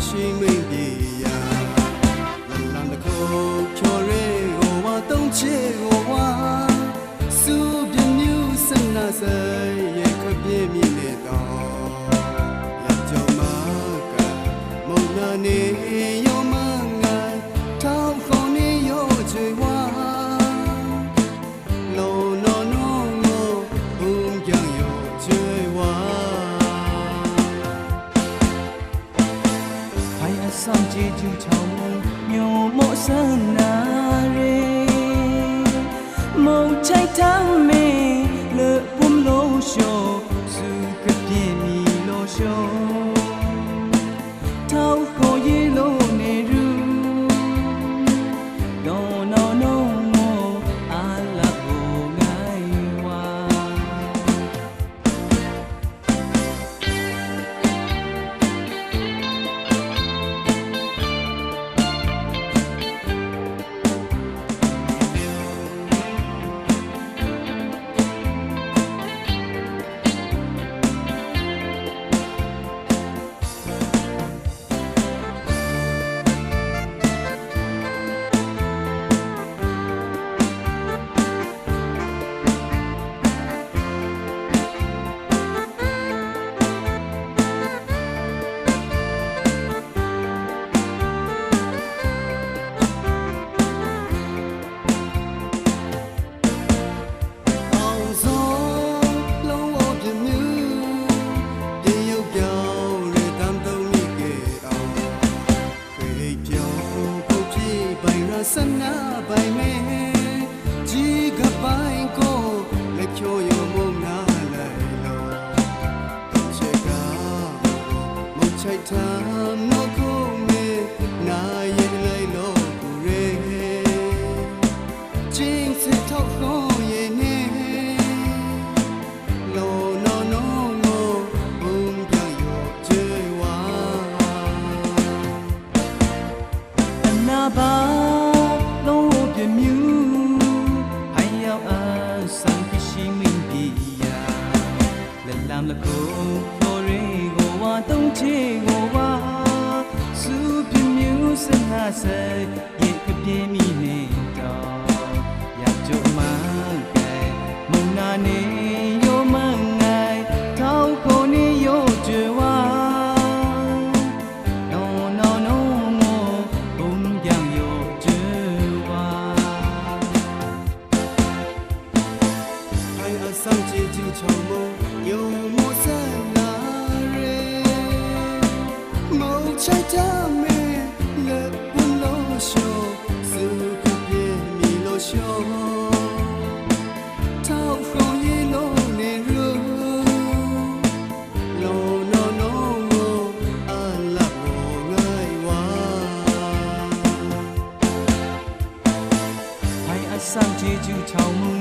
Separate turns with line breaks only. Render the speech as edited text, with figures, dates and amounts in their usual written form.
ရှိမိန်ပြေရာလလန်တခုချော်ရဲကိုဝါတုံးချေကိုဝါစုပြမြူစနာဆိုင်ရဲ့ခပြည့်မြင့်နေတော့ရကြောင်မကမုံနာနေရောမငါထောင်းခေါ်နေရောချွေဝါလုံးနော်နော်ငိုဘုံကြောင်ရောချွေဝါ上街就朝梦，有陌生那人，梦在他们了不落袖，是个别米落袖，桃花叶落内如，no no no no，阿拉不爱我。စနာပိုင်မဲကြီးကပိုင်းကိုလက်ချိုးရမုံနာလိုက်လို့ချေကမချိုက်တာမကိုမေနာရဲ့လိုက်လို့ကိုရဲချင်းစထောက်ခေါ်ရဲ့နေလောနော်နော်နော်ဘုံကြောင်ရောချေဝါအနာပါละကိုဖိုရီကိုဝါတုံးချေကိုဝါစုပြမြူစနာစေရေကပြင်းမိနေတော့ရကြုံမကဲမုံနာနေယောမငိုင်ထောက်ကိုနေယောကြွဝါနောနောနောနောဘုံကြောင်ယောကြွဝါไอ้အဆောင်ကြည့်ကြည့်ချောင်းမ有陌生那人，梦在他们了不落袖，是个别米落袖，桃花叶落内如，no no no no，阿拉我爱我，爱阿桑街就朝梦。